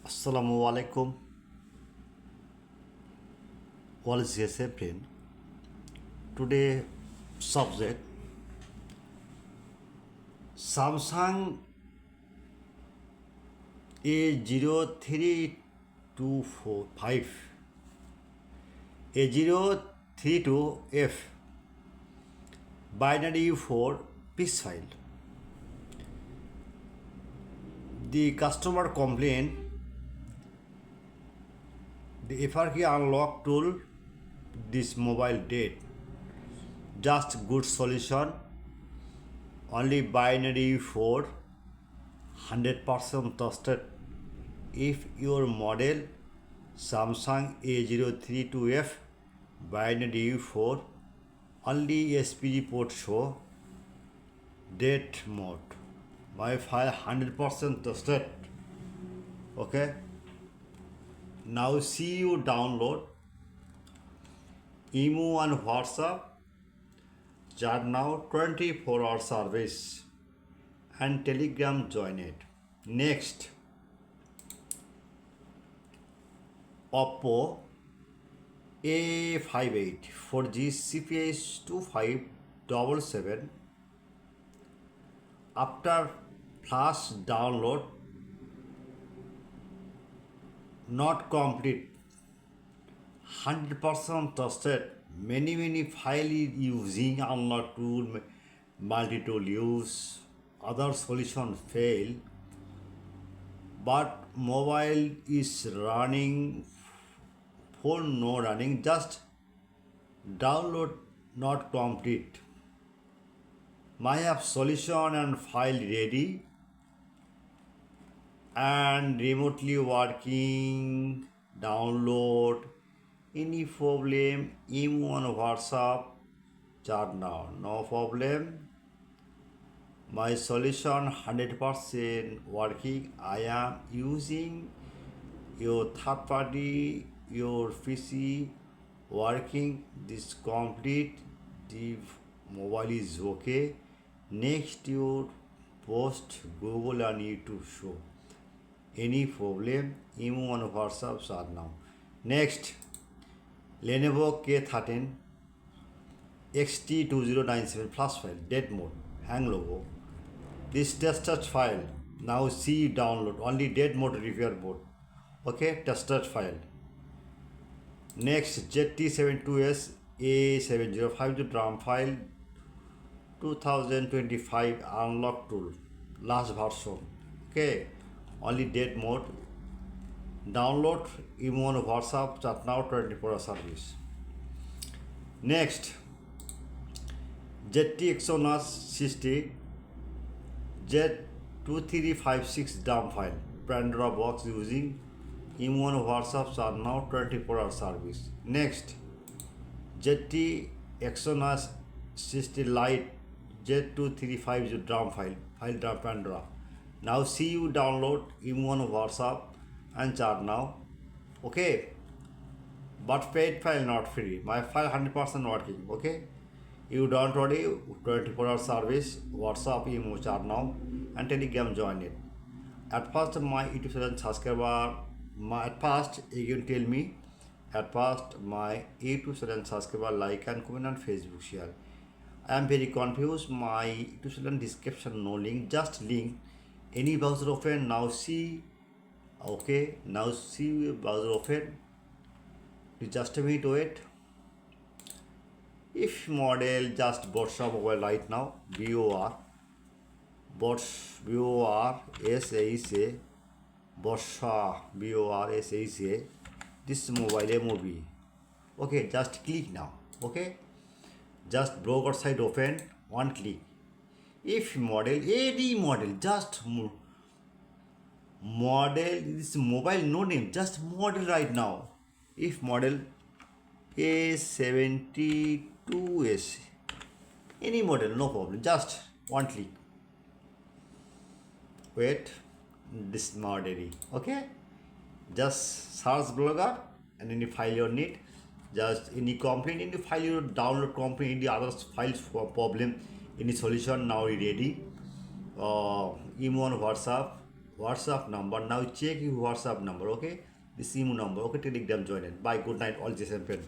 Assalamu alaikum. All is yes, friend. Today subject Samsung A0325 A032F binary U4 piece file. The customer complained the FRK unlock tool this mobile dead. Just good solution. Only binary for 100% trusted. If your model Samsung A032F binary for only SPD port show date mode. My file 100% trusted. Okay. Now see you download Imo and WhatsApp. Chat now 24-hour service and Telegram join it. Next, Oppo A58 4G CPH2577. After flash download not complete, 100% trusted. Many file using unlock tool, multi-tool use, other solution fail, but mobile is running, phone no running, just download not complete. My have solution and file ready and remotely working, download. Any problem, email on WhatsApp, chat now, no problem. My solution 100% working. I am using your third party, your PC working. This complete, the mobile is okay. Next your post Google and YouTube show. Any problem, email on WhatsApp, chat now. Next, Lenovo K13 XT2097 flash file, dead mode, hang logo. This test touch file, now see download, only dead mode repair board. Okay, test touch file. Next, ZT72S A7050 DRAM file, 2025 unlock tool, last version. Okay, only dead mode. Download Imo on WhatsApp, chat now 24-hour service. Next, ZT Exynos 60 Z2356 DRAM file, Pandora box using Imo on WhatsApp, chat now 24-hour service. Next, ZT Exynos 60 Lite Z2350 DRAM file DRAM Pandora. Now see you download Imo on WhatsApp and chat now. Okay, but paid file not free. My file 100% working. Okay, you don't worry. 24-hour service, WhatsApp, Imo, chat now, and Telegram join it. At first, my YouTube channel subscriber. At first, you can tell me. At first, my YouTube channel subscriber like and comment on Facebook share. I am very confused. My YouTube channel description no link, just link. Any browser open now. See. Okay, now see browser open. Just a minute wait. If model just Borsha Mobile right now, BORSA, this mobile MOB. Okay, just click now. Okay, just browser side open, one click. If model, any model, just model, this mobile no name, just model right now. If model A72S, any model, no problem, just one click. Wait, this model. Okay, just search blogger and any file you need, just any complaint, any file you download complaint, any other files for problem, any solution now ready. Imo on WhatsApp, WhatsApp number. Now check your WhatsApp number. Okay, the SIM number. Okay, Telegram join it. Bye. Good night, all champion.